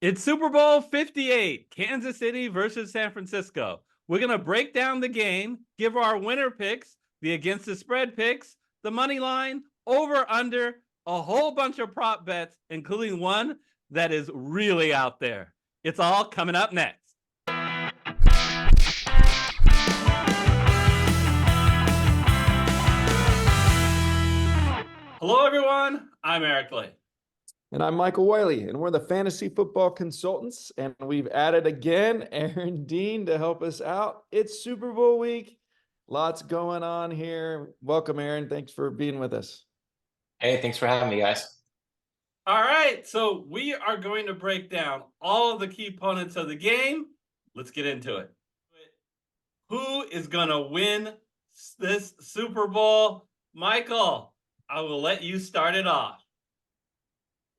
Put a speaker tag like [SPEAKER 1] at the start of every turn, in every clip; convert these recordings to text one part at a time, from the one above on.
[SPEAKER 1] It's Super Bowl 58, Kansas City versus San Francisco. We're going to break down the game, give our winner picks, the against the spread picks, the money line, over, under, a whole bunch of prop bets, including one that is really out there. It's all coming up next. Hello, everyone. I'm Eric Lee.
[SPEAKER 2] And I'm Michael Wiley, and we're the fantasy football consultants. And we've added again Aaron Dean to help us out. It's Super Bowl week. Lots going on here. Welcome, Aaron. Thanks for being with us.
[SPEAKER 3] Hey, thanks for having me, guys.
[SPEAKER 1] All right, so we are going to break down all of the key components of the game. Let's get into it. Who is going to win this Super Bowl? Michael, I will let you start it off.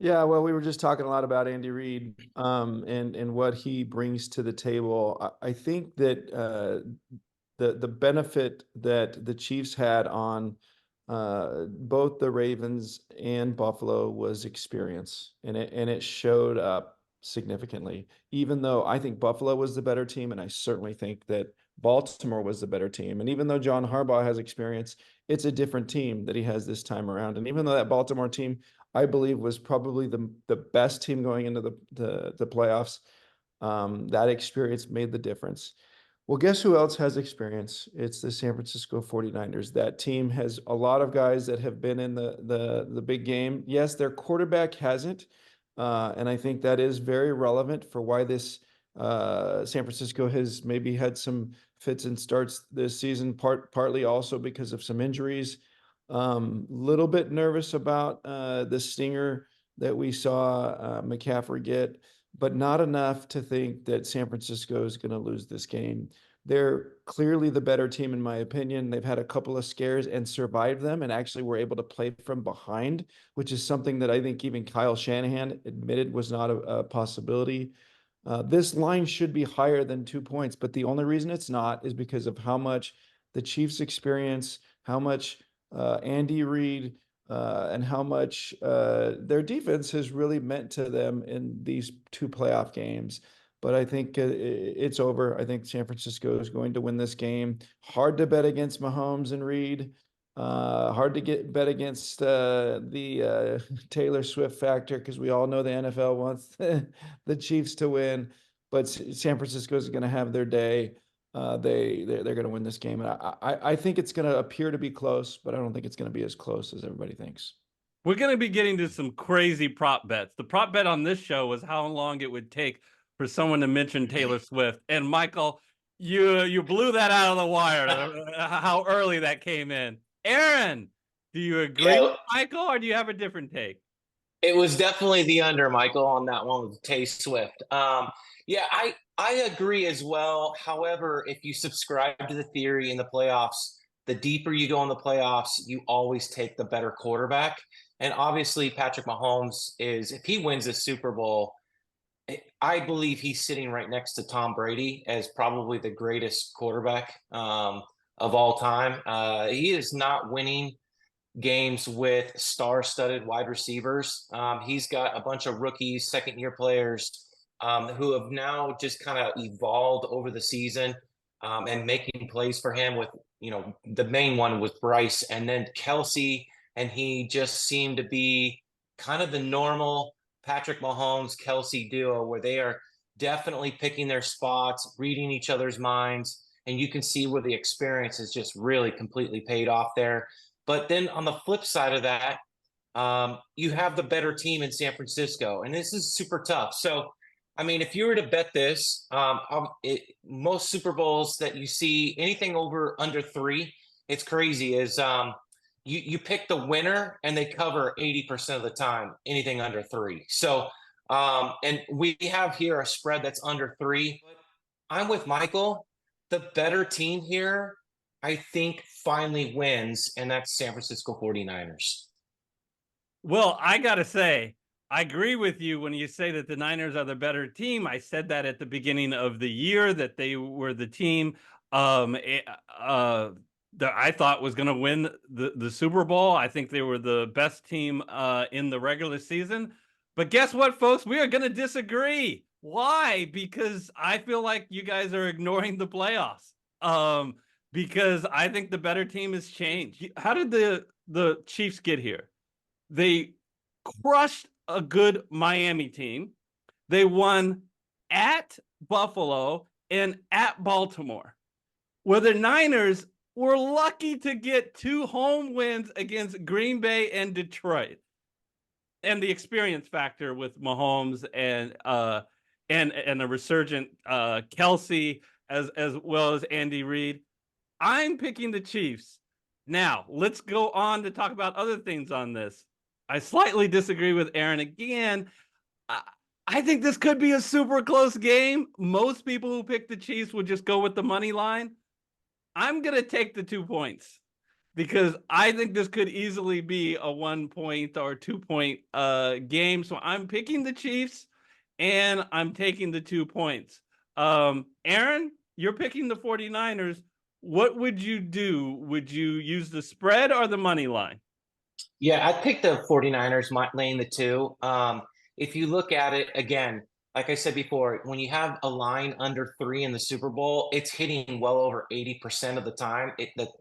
[SPEAKER 2] Yeah, well, we were just talking a lot about Andy Reid and what he brings to the table. I think that the benefit that the Chiefs had on both the Ravens and Buffalo was experience, and it showed up significantly. Even though I think Buffalo was the better team, and I certainly think that Baltimore was the better team. And even though John Harbaugh has experience, it's a different team that he has this time around. And even though that Baltimore team, I believe, was probably the best team going into the playoffs, that experience made the difference. Well, guess who else has experience? It's the San Francisco 49ers. That team has a lot of guys that have been in the big game. Yes, their quarterback hasn't, and I think that is very relevant for why this San Francisco has maybe had some fits and starts this season, partly also because of some injuries. Little bit nervous about the stinger that we saw McCaffrey get, but not enough to think that San Francisco is going to lose this game. They're clearly the better team, in my opinion. They've had a couple of scares and survived them, and actually were able to play from behind, which is something that I think even Kyle Shanahan admitted was not a possibility. This line should be higher than 2 points, but the only reason it's not is because of how much the Chiefs experience, how much Andy Reid, and how much their defense has really meant to them in these two playoff games. But I think it's over. I think San Francisco is going to win this game. Hard to bet against Mahomes and Reid. Hard to bet against the Taylor Swift factor, because we all know the NFL wants the Chiefs to win. But San Francisco is going to have their day. They're going to win this game, and I think it's going to appear to be close, but I don't think it's going to be as close as everybody thinks.
[SPEAKER 1] We're going to be getting to some crazy prop bets. The prop bet on this show was how long it would take for someone to mention Taylor Swift, and Michael, you blew that out of the wire. How early that came in. Aaron, do you agree with Michael, or do you have a different take?
[SPEAKER 3] It was definitely the under, Michael, on that one with Tay Swift. Yeah, I agree as well. However, if you subscribe to the theory in the playoffs, the deeper you go in the playoffs, you always take the better quarterback. And obviously, Patrick Mahomes is, if he wins the Super Bowl, I believe he's sitting right next to Tom Brady as probably the greatest quarterback of all time. He is not winning games with star-studded wide receivers. He's got a bunch of rookies, second-year players who have now just kind of evolved over the season and making plays for him with, the main one was Bryce and then Kelsey, and he just seemed to be kind of the normal Patrick Mahomes, Kelsey duo where they are definitely picking their spots, reading each other's minds, and you can see where the experience has just really completely paid off there. But then on the flip side of that, you have the better team in San Francisco, and this is super tough. So, I mean, if you were to bet this, most Super Bowls that you see, anything under 3, it's crazy, is you pick the winner and they cover 80% of the time, anything under 3. So, and we have here a spread that's under 3. But I'm with Michael. The better team here, I think, finally wins, and that's San Francisco 49ers.
[SPEAKER 1] Well, I got to say, I agree with you when you say that the Niners are the better team. I said that at the beginning of the year, that they were the team that I thought was going to win the Super Bowl. I think they were the best team in the regular season. But guess what, folks? We are going to disagree. Why? Because I feel like you guys are ignoring the playoffs. Because I think the better team has changed. How did the Chiefs get here? They crushed a good Miami team. They won at Buffalo and at Baltimore, where the Niners were lucky to get 2 home wins against Green Bay and Detroit. And the experience factor with Mahomes and a resurgent Kelsey as well as Andy Reid. I'm picking the Chiefs. Now, let's go on to talk about other things on this. I slightly disagree with Aaron again. I think this could be a super close game. Most people who pick the Chiefs would just go with the money line. I'm going to take the 2 points because I think this could easily be a 1 point or 2 point game. So I'm picking the Chiefs and I'm taking the 2 points. Aaron, you're picking the 49ers. What would you do? Would you use the spread or the money line?
[SPEAKER 3] Yeah, I picked the 49ers laying the 2. If you look at it again, like I said before, when you have a line under 3 in the Super Bowl, it's hitting well over 80% of the time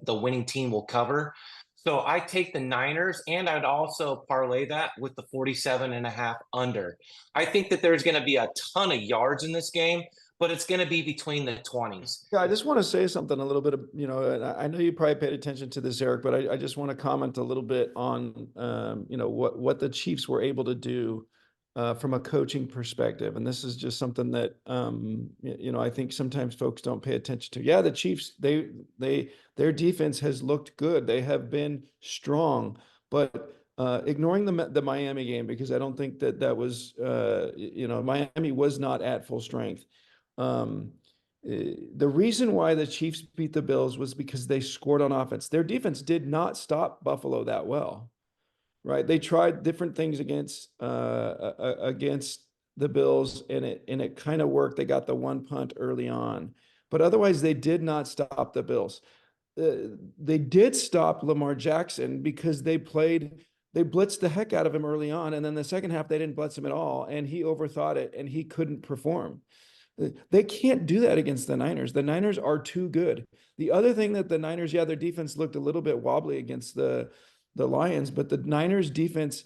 [SPEAKER 3] the winning team will cover. So I take the Niners, and I'd also parlay that with the 47.5 under. I think that there's going to be a ton of yards in this game, but it's going to be between the 20s.
[SPEAKER 2] Yeah, I just want to say something a little bit of, and I know you probably paid attention to this, Eric, but I just want to comment a little bit on, what the Chiefs were able to do from a coaching perspective. And this is just something that, I think sometimes folks don't pay attention to. Yeah, the Chiefs, their defense has looked good. They have been strong, but ignoring the Miami game, because I don't think that was, Miami was not at full strength. The reason why the Chiefs beat the Bills was because they scored on offense. Their defense did not stop Buffalo that well, right? They tried different things against the Bills, and it kind of worked. They got the 1 punt early on, but otherwise they did not stop the Bills. They did stop Lamar Jackson because they blitzed the heck out of him early on, and then the second half they didn't blitz him at all, and he overthought it and he couldn't perform. They can't do that against the Niners. The Niners are too good. The other thing that the Niners, their defense looked a little bit wobbly against the Lions, but the Niners defense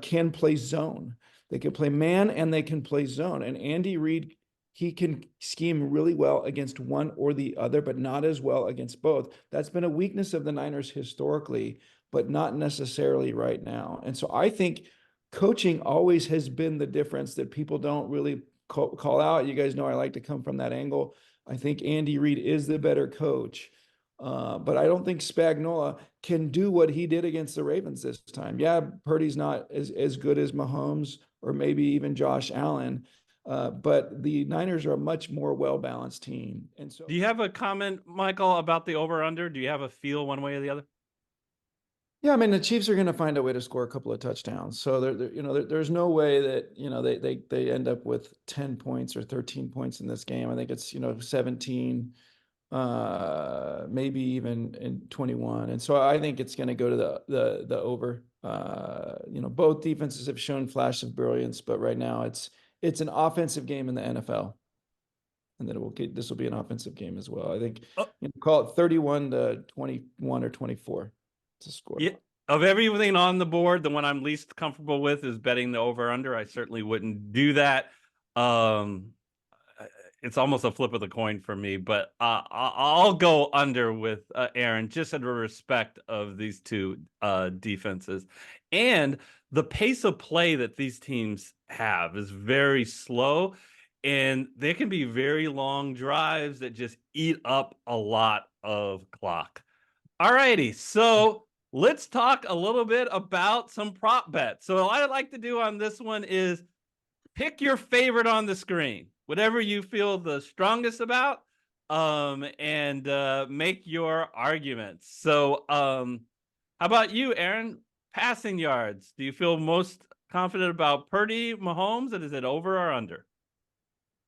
[SPEAKER 2] can play zone. They can play man and they can play zone. And Andy Reid, he can scheme really well against one or the other, but not as well against both. That's been a weakness of the Niners historically, but not necessarily right now. And so I think coaching always has been the difference that people don't really call out. You guys know I like to come from that angle. I think Andy Reid is the better coach, but I don't think Spagnuolo can do what he did against the Ravens this time. Yeah, Purdy's not as good as Mahomes or maybe even Josh Allen, but the Niners are a much more well-balanced team. And so,
[SPEAKER 1] do you have a comment, Michael, about the over/under? Do you have a feel one way or the other?
[SPEAKER 2] Yeah, I mean, the Chiefs are going to find a way to score a couple of touchdowns. So there's no way that they end up with 10 points or 13 points in this game. I think it's 17, maybe even in 21. And so I think it's going to go to the over. Both defenses have shown flashes of brilliance, but right now it's an offensive game in the NFL, and then this will be an offensive game as well. I think call it 31-21 or 24. Score.
[SPEAKER 1] Yeah, of everything on the board, the one I'm least comfortable with is betting the over/under. I certainly wouldn't do that. It's almost a flip of the coin for me, but I'll go under with Aaron, just out of respect of these two defenses. And the pace of play that these teams have is very slow, and there can be very long drives that just eat up a lot of clock. All righty, so let's talk a little bit about some prop bets. So what I'd like to do on this one is pick your favorite on the screen, whatever you feel the strongest about, and make your arguments. So how about you, Aaron? Passing yards. Do you feel most confident about Purdy, Mahomes, and is it over or under?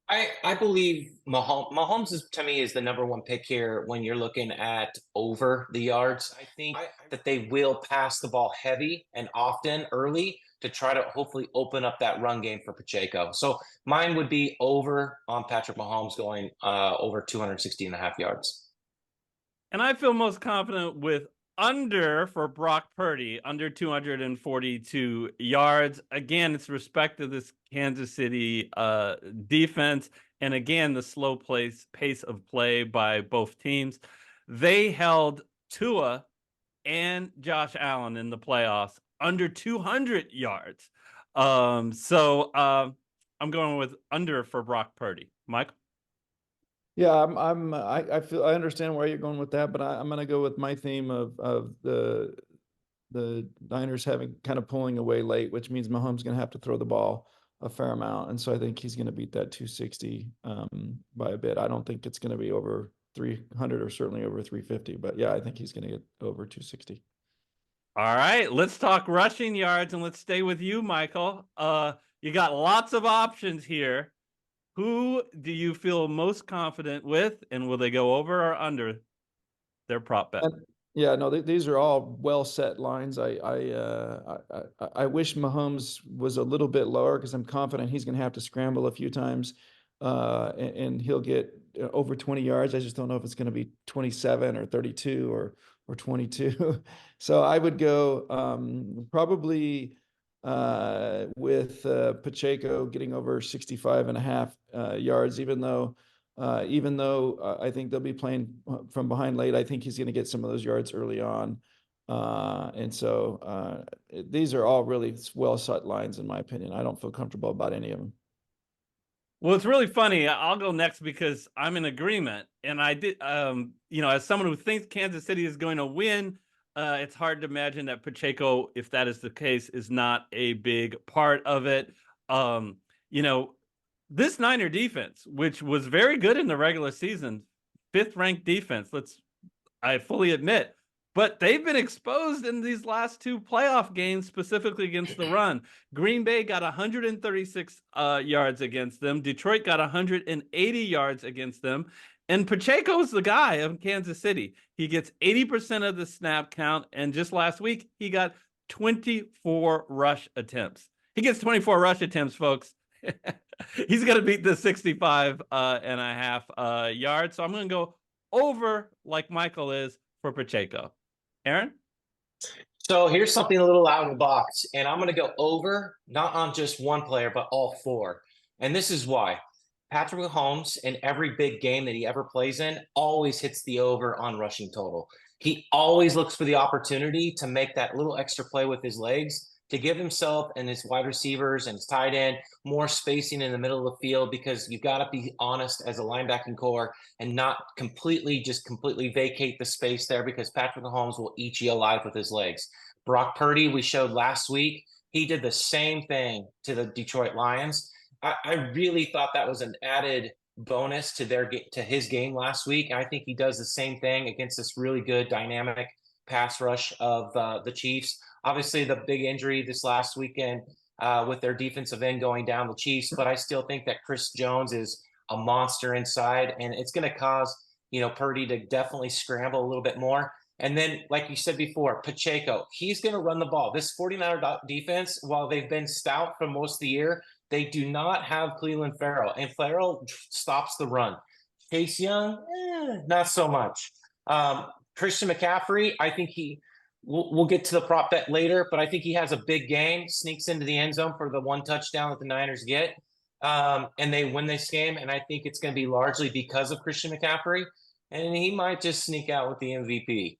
[SPEAKER 3] I believe Mahomes is, to me, is the number one pick here when you're looking at over the yards. I think that they will pass the ball heavy and often early to try to hopefully open up that run game for Pacheco. So mine would be over on Patrick Mahomes going over 260.5 yards.
[SPEAKER 1] And I feel most confident with under for Brock Purdy, under 242 yards. Again, it's respect to this Kansas City defense. And again, the slow pace of play by both teams. They held Tua and Josh Allen in the playoffs under 200 yards. I'm going with under for Brock Purdy. Michael?
[SPEAKER 2] Yeah, I feel I understand where you're going with that, but I'm going to go with my theme of the Niners having kind of pulling away late, which means Mahomes going to have to throw the ball a fair amount, and so I think he's going to beat that 260 by a bit. I don't think it's going to be over 300 or certainly over 350, but yeah, I think he's going to get over 260.
[SPEAKER 1] All right, let's talk rushing yards, and let's stay with you, Michael. You got lots of options here. Who do you feel most confident with, and will they go over or under their prop bet?
[SPEAKER 2] Yeah, no, these are all well set lines. I wish Mahomes was a little bit lower because I'm confident he's going to have to scramble a few times, and he'll get over 20 yards. I just don't know if it's going to be 27 or 32 or 22. So I would go probably with Pacheco getting over 65.5 yards, even though I think they'll be playing from behind late. I think he's going to get some of those yards early on. And so these are all really well set lines, in my opinion. I don't feel comfortable about any of them.
[SPEAKER 1] Well, it's really funny. I'll go next because I'm in agreement. And I did, as someone who thinks Kansas City is going to win, it's hard to imagine that Pacheco, if that is the case, is not a big part of it. This Niner defense, which was very good in the regular season, 5th ranked defense, I fully admit, but they've been exposed in these last 2 playoff games, specifically against the run. Green Bay got 136 yards against them. Detroit got 180 yards against them. And Pacheco's the guy of Kansas City. He gets 80% of the snap count. And just last week, he got 24 rush attempts. He gets 24 rush attempts, folks. He's going to beat the 65.5 yards. So I'm going to go over, like Michael is, for Pacheco. Aaron?
[SPEAKER 3] So here's something a little out of the box, and I'm going to go over, not on just one player, but all 4. And this is why. Patrick Mahomes, in every big game that he ever plays in, always hits the over on rushing total. He always looks for the opportunity to make that little extra play with his legs, to give himself and his wide receivers and his tight end more spacing in the middle of the field, because you've got to be honest as a linebacking core and not completely vacate the space there, because Patrick Mahomes will eat you alive with his legs. Brock Purdy, we showed last week, he did the same thing to the Detroit Lions. I really thought that was an added bonus to his game last week. I think he does the same thing against this really good dynamic pass rush of the Chiefs. Obviously, the big injury this last weekend with their defensive end going down, the Chiefs, but I still think that Chris Jones is a monster inside, and it's going to cause Purdy to definitely scramble a little bit more. And then, like you said before, Pacheco, he's going to run the ball. This 49er defense, while they've been stout for most of the year, they do not have Cleveland Farrell, and Farrell stops the run. Chase Young, not so much. Christian McCaffrey, I think we'll get to the prop bet later, but I think he has a big game, sneaks into the end zone for the 1 touchdown that the Niners get, and they win this game, and I think it's going to be largely because of Christian McCaffrey, and he might just sneak out with the MVP.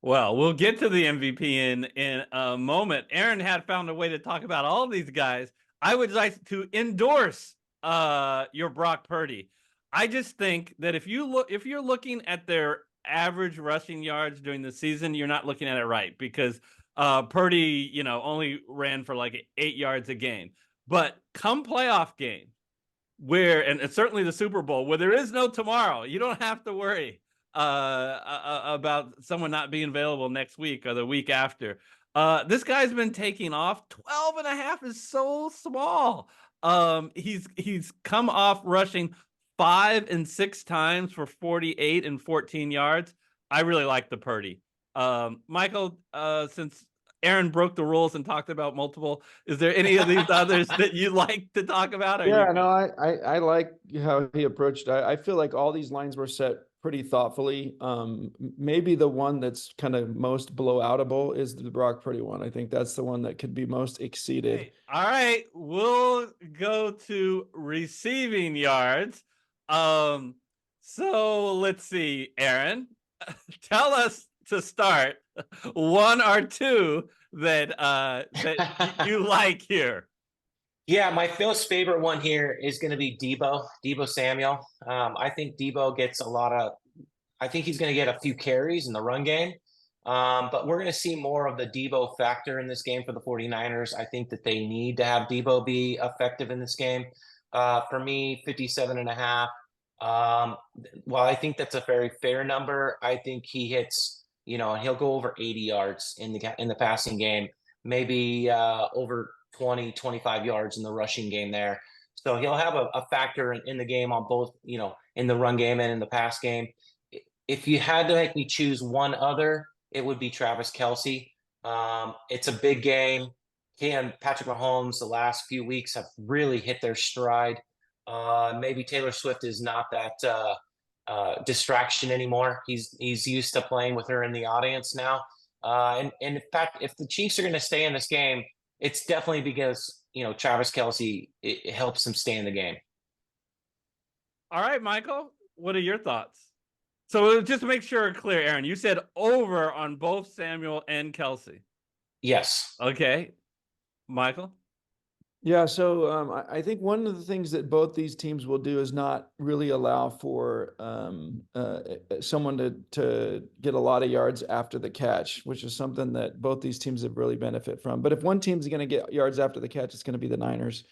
[SPEAKER 1] Well, we'll get to the MVP in a moment. Aaron had found a way to talk about all these guys. I would like to endorse your Brock Purdy. I just think that if you're looking at their average rushing yards during the season, you're not looking at it right, because Purdy, only ran for like 8 yards a game. But come playoff game, and certainly the Super Bowl, where there is no tomorrow, you don't have to worry about someone not being available next week or the week after. This guy's been taking off. 12.5 is so small. He's come off rushing 5 and 6 times for 48 and 14 yards. I really like the Purdy. Michael, since Aaron broke the rules and talked about multiple, is there any of these others that you like to talk about?
[SPEAKER 2] Yeah, no, I like how he approached. I feel like all these lines were set pretty thoughtfully. Maybe the one that's kind of most blowoutable is the Brock Purdy one. I think that's the one that could be most exceeded.
[SPEAKER 1] Hey, all right, we'll go to receiving yards. So let's see, Aaron, tell us to start one or two that you like here.
[SPEAKER 3] Yeah, my most favorite one here is going to be Debo Samuel. I think Debo gets I think he's going to get a few carries in the run game. But we're going to see more of the Debo factor in this game for the 49ers. I think that they need to have Debo be effective in this game. For me, 57.5. While I think that's a very fair number, I think he hits, and he'll go over 80 yards in the passing game, maybe over 20, 25 yards in the rushing game there. So he'll have a factor in the game on both, in the run game and in the pass game. If you had to make me choose one other, it would be Travis Kelce. It's a big game. He and Patrick Mahomes the last few weeks have really hit their stride. Maybe Taylor Swift is not that distraction anymore. He's used to playing with her in the audience now. And in fact, if the Chiefs are going to stay in this game, it's definitely because, Travis Kelce, it helps him stay in the game.
[SPEAKER 1] All right, Michael, what are your thoughts? So just to make sure clear, Aaron, you said over on both Samuel and Kelce.
[SPEAKER 3] Yes.
[SPEAKER 1] Okay. Michael?
[SPEAKER 2] Yeah, so I think one of the things that both these teams will do is not really allow for someone to get a lot of yards after the catch, which is something that both these teams have really benefit from. But if one team's going to get yards after the catch, it's going to be the Niners,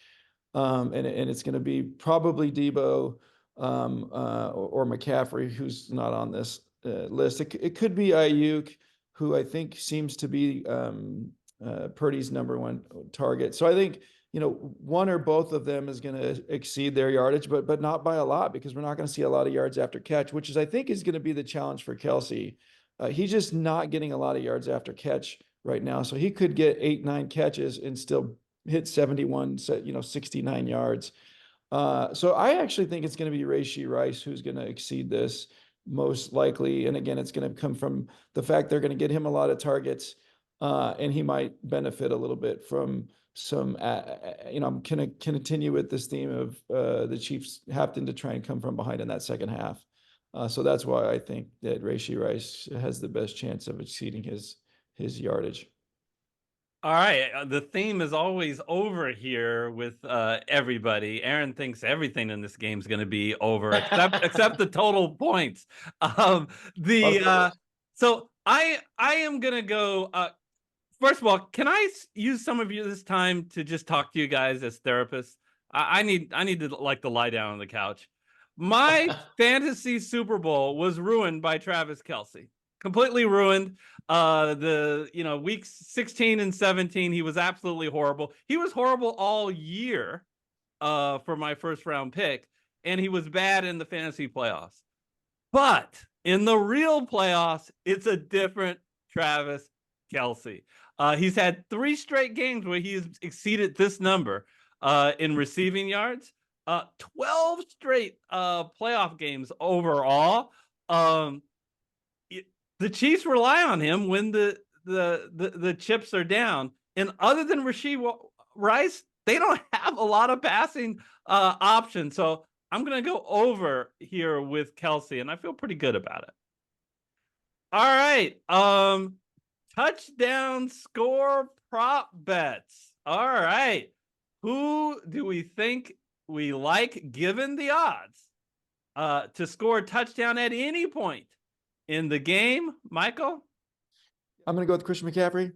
[SPEAKER 2] and it's going to be probably Debo or McCaffrey, who's not on this list. It could be Ayuk, who I think seems to be Purdy's number one target. So I think, one or both of them is going to exceed their yardage, but not by a lot, because we're not going to see a lot of yards after catch, which I think is going to be the challenge for Kelce. He's just not getting a lot of yards after catch right now. So he could get 8-9 catches and still hit 69 yards. So I actually think it's going to be Rashee Rice who's going to exceed this most likely. And again, it's going to come from the fact they're going to get him a lot of targets, and he might benefit a little bit from some, I'm going to continue with this theme of the Chiefs having to try and come from behind in that second half. So that's why I think that Rashee Rice has the best chance of exceeding his yardage.
[SPEAKER 1] All right. The theme is always over here with everybody. Aaron thinks everything in this game is going to be over, except the total points. So I am going to go. First of all, can I use some of you this time to just talk to you guys as therapists? I need to lie down on the couch. My fantasy Super Bowl was ruined by Travis Kelce. Completely ruined. Weeks 16 and 17, he was absolutely horrible. He was horrible all year for my first round pick, and he was bad in the fantasy playoffs. But in the real playoffs, it's a different Travis Kelce. He's had 3 straight games where he's exceeded this number in receiving yards. 12 straight playoff games overall. The Chiefs rely on him when the chips are down. And other than Rashee Rice, they don't have a lot of passing options. So I'm going to go over here with Kelce, and I feel pretty good about it. All right. Touchdown score prop bets. All right. Who do we think we like given the odds to score a touchdown at any point in the game? Michael?
[SPEAKER 2] I'm going to go with Christian McCaffrey.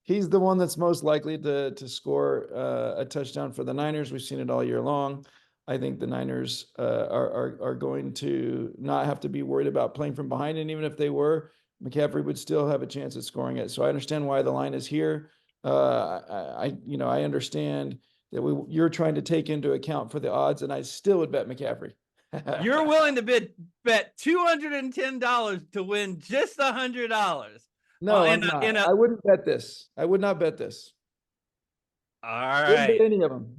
[SPEAKER 2] He's the one that's most likely to score a touchdown for the Niners. We've seen it all year long. I think the Niners are going to not have to be worried about playing from behind. And even if they were, McCaffrey would still have a chance at scoring it. So I understand why the line is here. I understand that you're trying to take into account for the odds, and I still would bet McCaffrey.
[SPEAKER 1] You're willing to bet $210 to win just $100.
[SPEAKER 2] No, I'm not. I wouldn't bet this. I would not bet this.
[SPEAKER 1] All
[SPEAKER 2] Wouldn't bet
[SPEAKER 1] right.
[SPEAKER 2] any of them.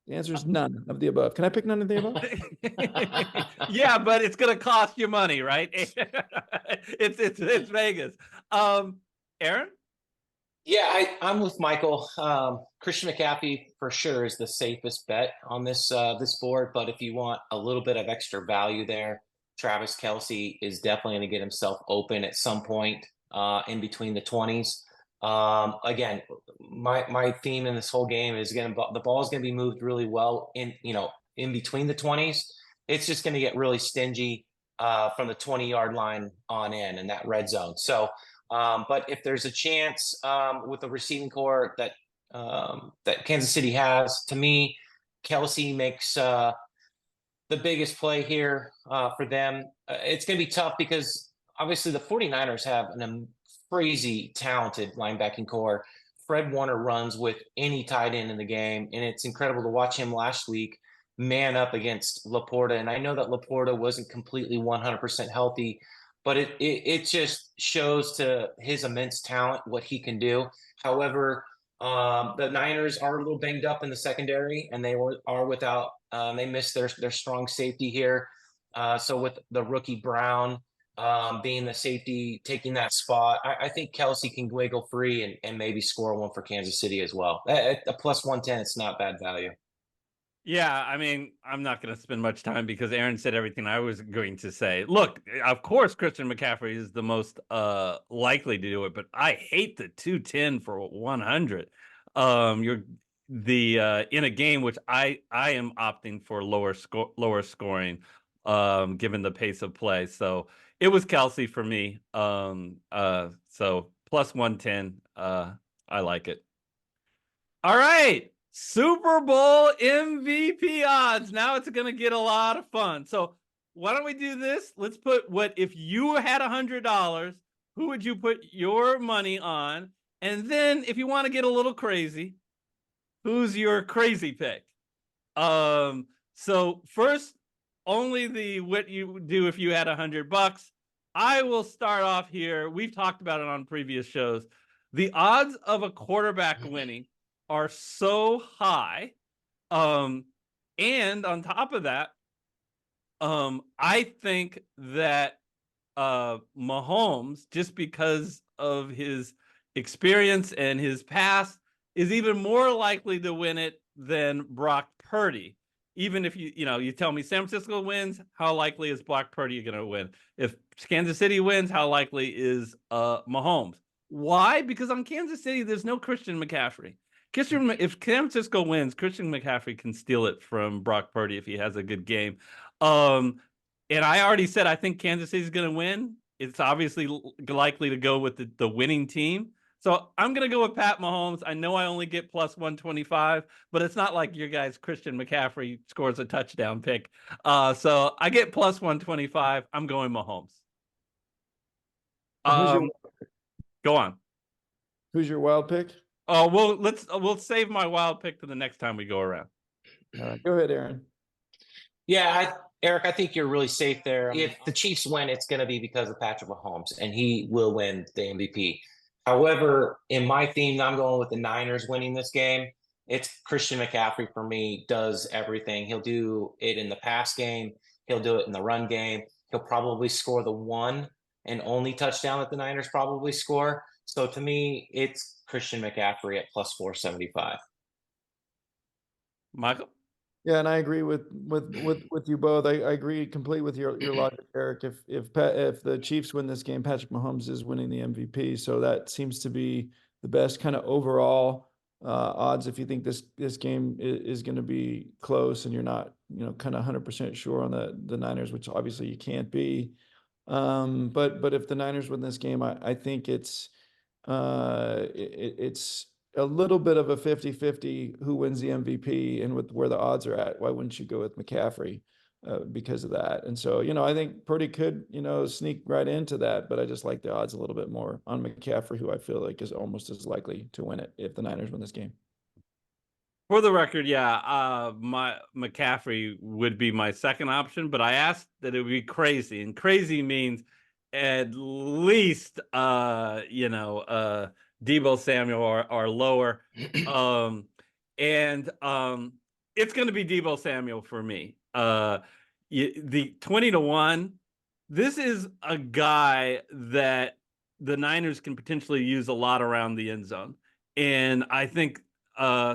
[SPEAKER 2] The answer is none of the above. Can I pick none of the above?
[SPEAKER 1] Yeah, but it's gonna cost you money, right? It's Vegas. Aaron?
[SPEAKER 3] Yeah, I'm with Michael. Christian McCaffrey for sure is the safest bet on this board. But if you want a little bit of extra value there, Travis Kelce is definitely going to get himself open at some point in between the 20s. Again, my theme in this whole game is the ball is going to be moved really well in between the 20s. It's just going to get really stingy from the 20-yard line on in that red zone. So. But if there's a chance with the receiving core that Kansas City has, to me, Kelce makes the biggest play here for them. It's going to be tough because obviously the 49ers have a crazy talented linebacking core. Fred Warner runs with any tight end in the game, and it's incredible to watch him last week man up against Laporta. And I know that Laporta wasn't completely 100% healthy, but it just shows to his immense talent what he can do. However, the Niners are a little banged up in the secondary, and they are without. They missed their strong safety here. So with the rookie Brown being the safety, taking that spot, I think Kelce can wiggle free and maybe score one for Kansas City as well. At a plus 110, it's not bad value.
[SPEAKER 1] Yeah, I mean, I'm not going to spend much time because Aaron said everything I was going to say. Look, of course, Christian McCaffrey is the most likely to do it, but I hate the 210 for 100. You're in a game which I am opting for lower scoring, given the pace of play. So it was Kelce for me. So plus 110. I like it. All right. Super Bowl MVP odds. Now it's going to get a lot of fun. So why don't we do this? Let's put if you had $100, who would you put your money on? And then if you want to get a little crazy, who's your crazy pick? So first, only what you would do if you had $100. I will start off here. We've talked about it on previous shows. The odds of a quarterback winning are so high. And on top of that, I think that Mahomes, just because of his experience and his past, is even more likely to win it than Brock Purdy. Even if you tell me San Francisco wins, how likely is Brock Purdy going to win? If Kansas City wins, how likely is Mahomes? Why? Because on Kansas City, there's no Christian McCaffrey. If San Francisco wins, Christian McCaffrey can steal it from Brock Purdy if he has a good game. And I already said I think Kansas City's going to win. It's obviously likely to go with the winning team. So I'm going to go with Pat Mahomes. I know I only get plus 125, but it's not like your guy's Christian McCaffrey scores a touchdown pick. So I get plus 125. I'm going Mahomes. Go on.
[SPEAKER 2] Who's your wild pick?
[SPEAKER 1] Oh, we'll save my wild pick to the next time we go around.
[SPEAKER 2] All right, go ahead, Aaron.
[SPEAKER 3] Yeah, Eric, I think you're really safe there. If the Chiefs win, it's going to be because of Patrick Mahomes, and he will win the MVP. However, in my theme, I'm going with the Niners winning this game. It's Christian McCaffrey for me, does everything. He'll do it in the pass game. He'll do it in the run game. He'll probably score the one and only touchdown that the Niners probably score. So to me, it's Christian McCaffrey at plus 475.
[SPEAKER 1] Michael?
[SPEAKER 2] Yeah, and I agree with you both. I agree completely with your logic, Eric. If the Chiefs win this game, Patrick Mahomes is winning the MVP. So that seems to be the best kind of overall odds. If you think this game is going to be close and you're not kind of 100% sure on the Niners, which obviously you can't be. But if the Niners win this game, I think it's a little bit of a 50-50 who wins the MVP and with where the odds are at. Why wouldn't you go with McCaffrey? because of that. And so, I think Purdy could, sneak right into that, but I just like the odds a little bit more on McCaffrey, who I feel like is almost as likely to win it if the Niners win this game.
[SPEAKER 1] For the record, yeah, my McCaffrey would be my second option, but I asked that it would be crazy, and crazy means at least Debo Samuel or lower. And it's going to be Debo Samuel for me. The 20-1, this is a guy that the Niners can potentially use a lot around the end zone. And I think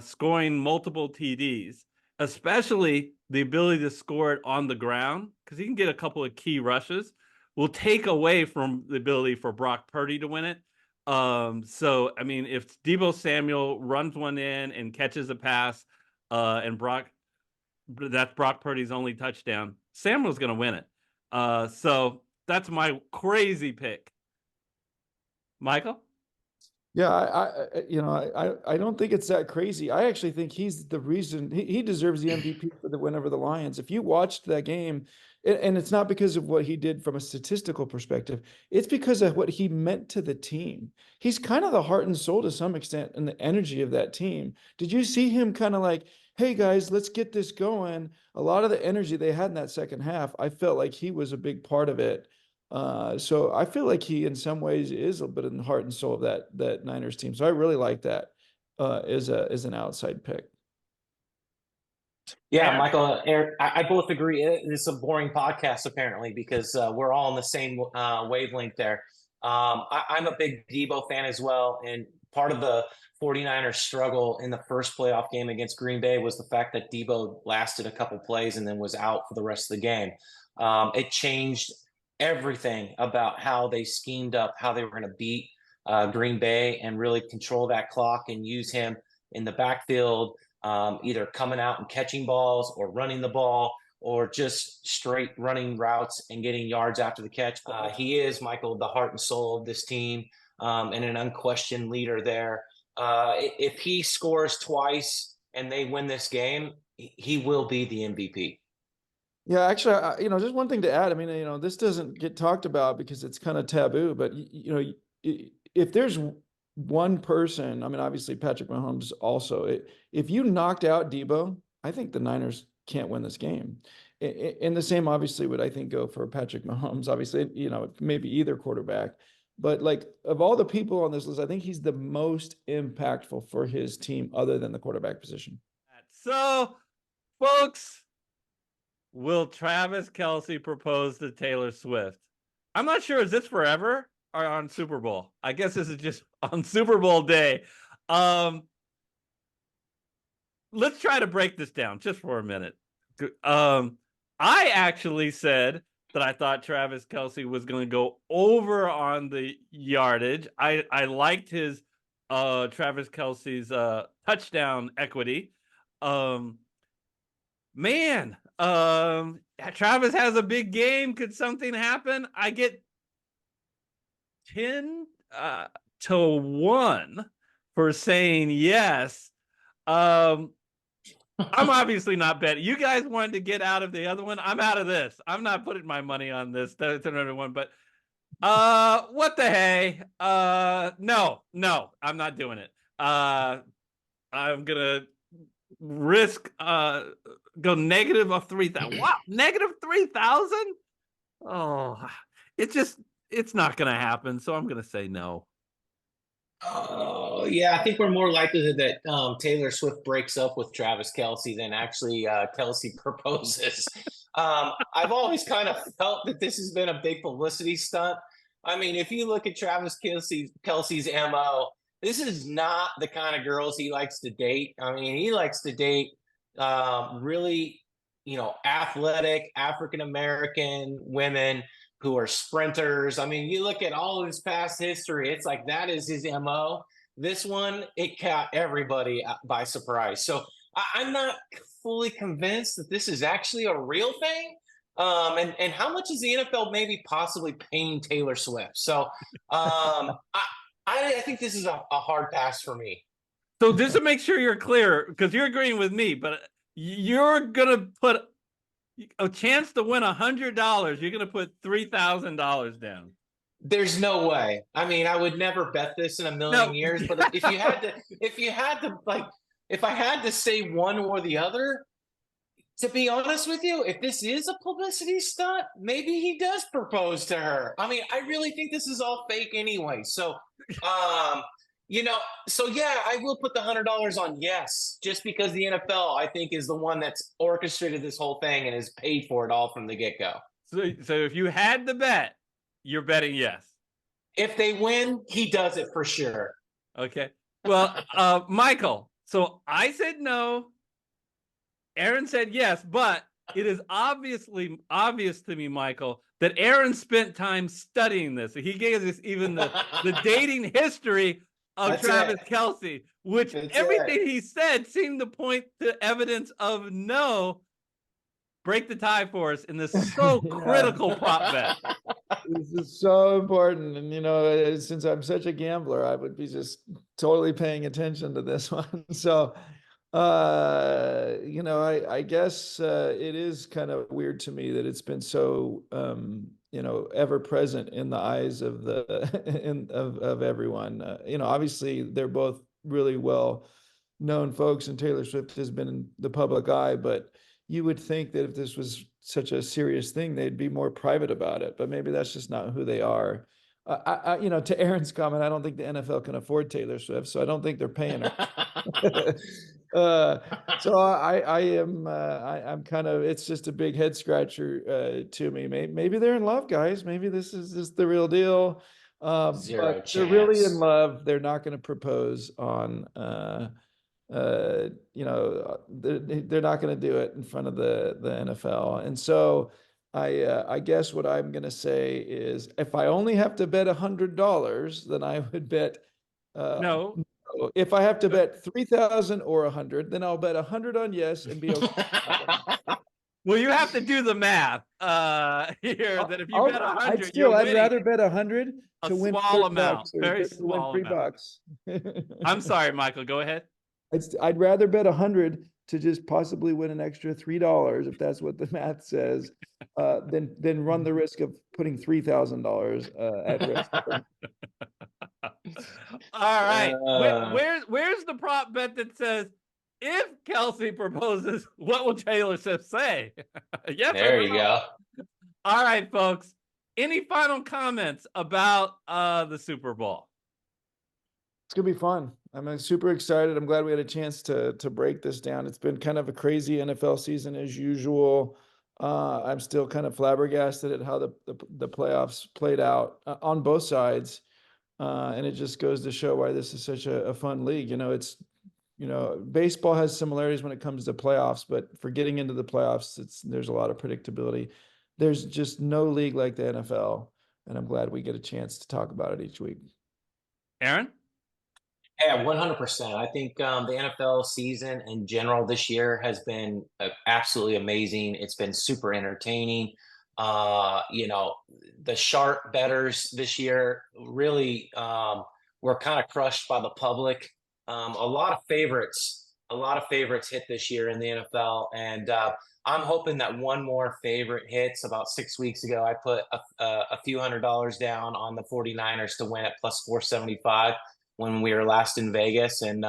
[SPEAKER 1] scoring multiple TDs, especially the ability to score it on the ground, because he can get a couple of key rushes, will take away from the ability for Brock Purdy to win it. So, I mean, if Debo Samuel runs one in and catches a pass, and that's Brock Purdy's only touchdown, Samuel's going to win it. So that's my crazy pick. Michael?
[SPEAKER 2] Yeah, I don't think it's that crazy. I actually think he's the reason he deserves the MVP for the win over the Lions. If you watched that game, and it's not because of what he did from a statistical perspective, it's because of what he meant to the team. He's kind of the heart and soul to some extent and the energy of that team. Did you see him kind of like, hey guys, let's get this going? A lot of the energy they had in that second half, I felt like he was a big part of it. So I feel like he, in some ways, is a bit in the heart and soul of that Niners team. So I really like that as an outside pick.
[SPEAKER 3] Yeah, Michael, Eric, I both agree. It's a boring podcast apparently because we're all on the same wavelength there. I'm a big Debo fan as well, and part of the 49ers struggle in the first playoff game against Green Bay was the fact that Debo lasted a couple plays and then was out for the rest of the game. It changed everything about how they schemed up, how they were going to beat Green Bay and really control that clock and use him in the backfield, either coming out and catching balls or running the ball or just straight running routes and getting yards after the catch. He is, Michael, the heart and soul of this team, and an unquestioned leader there. If he scores twice and they win this game, he will be the MVP.
[SPEAKER 2] Yeah, actually, just one thing to add. I mean, this doesn't get talked about because it's kind of taboo, but if there's one person, I mean, obviously Patrick Mahomes also, if you knocked out Debo, I think the Niners can't win this game. And the same obviously would, I think, go for Patrick Mahomes. Obviously, maybe either quarterback, but like of all the people on this list, I think he's the most impactful for his team other than the quarterback position.
[SPEAKER 1] So, folks, will Travis Kelce propose to Taylor Swift? I'm not sure. Is this forever or on Super Bowl? I guess this is just on Super Bowl day. Let's try to break this down just for a minute. I actually said that I thought Travis Kelce was going to go over on the yardage. I liked his Travis Kelce's touchdown equity. Travis has a big game. Could something happen? I get 10 to 1 for saying yes. I'm obviously not betting. You guys wanted to get out of the other one. I'm out of this. I'm not putting my money on this. That's another one. But what the hey? No, I'm not doing it. I'm gonna risk go negative of 3,000. Wow, negative 3,000? Oh, it's not gonna happen. So I'm gonna say no.
[SPEAKER 3] Oh, yeah, I think we're more likely that Taylor Swift breaks up with Travis Kelce than actually Kelce proposes. I've always kind of felt that this has been a big publicity stunt. I mean, if you look at Travis Kelce's MO, this is not the kind of girls he likes to date. I mean, he likes to date really, athletic African-American women who are sprinters. I mean, you look at all of his past history, it's like that is his MO. This one, it caught everybody by surprise. So I'm not fully convinced that this is actually a real thing. And how much is the NFL maybe possibly paying Taylor Swift? So I think this is a hard pass for me.
[SPEAKER 1] So just to make sure you're clear, because you're agreeing with me, but you're gonna put a chance to win $100, you're going to put $3,000 down.
[SPEAKER 3] There's no way. I mean, I would never bet this in a million years, but if I had to say one or the other, to be honest with you, if this is a publicity stunt, maybe he does propose to her. I mean, I really think this is all fake anyway. So, so yeah, I will put the $100 on yes, just because the NFL, I think, is the one that's orchestrated this whole thing and has paid for it all from the get-go.
[SPEAKER 1] So if you had the bet, you're betting yes.
[SPEAKER 3] If they win, he does it for sure.
[SPEAKER 1] Okay. Well, Michael, so I said no. Aaron said yes, but it is obvious to me, Michael, that Aaron spent time studying this. He gave us even the dating history of Travis Kelce, which everything he said seemed to point to evidence of no. Break the tie for us in this so critical prop bet.
[SPEAKER 2] This is so important. And, since I'm such a gambler, I would be just totally paying attention to this one. So, I guess it is kind of weird to me that it's been so, ever present in the eyes of of everyone. Obviously they're both really well known folks, and Taylor Swift has been in the public eye, but you would think that if this was such a serious thing, they'd be more private about it, but maybe that's just not who they are. To Aaron's comment, I don't think the NFL can afford Taylor Swift, so I don't think they're paying her. So I'm kind of, it's just a big head scratcher to me. Maybe they're in love, guys. Maybe this is just the real deal.
[SPEAKER 3] Zero
[SPEAKER 2] but
[SPEAKER 3] chance.
[SPEAKER 2] they're really in love. They're not going to propose on, they're not going to do it in front of the NFL. And so I guess what I'm going to say is, if I only have to bet $100, then I would bet,
[SPEAKER 1] No.
[SPEAKER 2] If I have to bet 3,000 or 100, then I'll bet 100 on yes and be okay.
[SPEAKER 1] Well, you have to do the math here. That if you bet 100,
[SPEAKER 2] I'd rather bet 100 to win
[SPEAKER 1] small amount, very
[SPEAKER 2] to win
[SPEAKER 1] small
[SPEAKER 2] $3.
[SPEAKER 1] I'm sorry, Michael. Go ahead.
[SPEAKER 2] I'd rather bet 100 to just possibly win an extra $3, if that's what the math says, than run the risk of putting $3,000 at risk.
[SPEAKER 1] All right. Where's the prop bet that says, if Kelce proposes, what will Taylor Swift say? Yes.
[SPEAKER 3] There you go.
[SPEAKER 1] All right, folks. Any final comments about the Super Bowl?
[SPEAKER 2] It's gonna be fun. I'm super excited. I'm glad we had a chance to break this down. It's been kind of a crazy NFL season as usual. I'm still kind of flabbergasted at how the playoffs played out on both sides. And it just goes to show why this is such a fun league. Baseball has similarities when it comes to playoffs, but for getting into the playoffs, there's a lot of predictability. There's just no league like the NFL, and I'm glad we get a chance to talk about it each week.
[SPEAKER 1] Aaron?
[SPEAKER 3] Yeah, 100%. I think the NFL season in general this year has been absolutely amazing. It's been super entertaining. The sharp bettors this year really were kind of crushed by the public. A lot of favorites hit this year in the NFL, and I'm hoping that one more favorite hits. About 6 weeks ago, I put a few $100 down on the 49ers to win at plus 475 when we were last in Vegas, and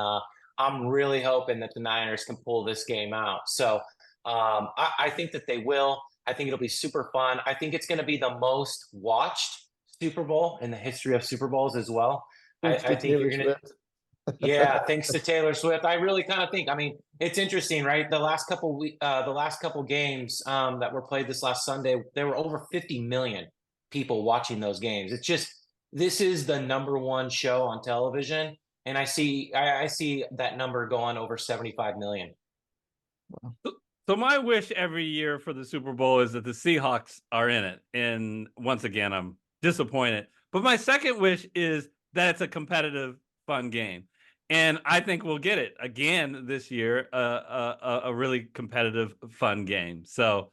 [SPEAKER 3] I'm really hoping that the Niners can pull this game out. So I think that they will. I think it'll be super fun. I think it's going to be the most watched Super Bowl in the history of Super Bowls as well. I think you're going to. Yeah, thanks to Taylor Swift. I really kind of think. I mean, it's interesting, right? The last couple games that were played this last Sunday, there were over 50 million people watching those games. It's just, this is the number one show on television, and I see that number going over 75 million.
[SPEAKER 2] Wow.
[SPEAKER 1] So my wish every year for the Super Bowl is that the Seahawks are in it. And once again, I'm disappointed. But my second wish is that it's a competitive, fun game. And I think we'll get it again this year, a really competitive, fun game. So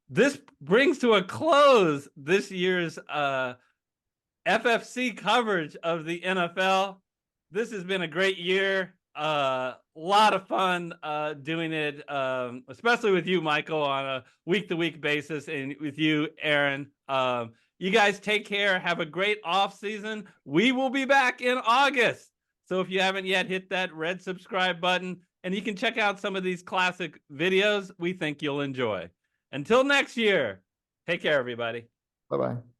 [SPEAKER 1] this brings to a close this year's FFC coverage of the NFL. This has been a great year. lot of fun doing it, especially with you, Michael, on a week-to-week basis, and with you, Aaron. You guys take care. Have a great off season. We will be back in August. So if you haven't yet, hit that red subscribe button, and you can check out some of these classic videos we think you'll enjoy. Until next year, take care, everybody.
[SPEAKER 2] Bye-bye.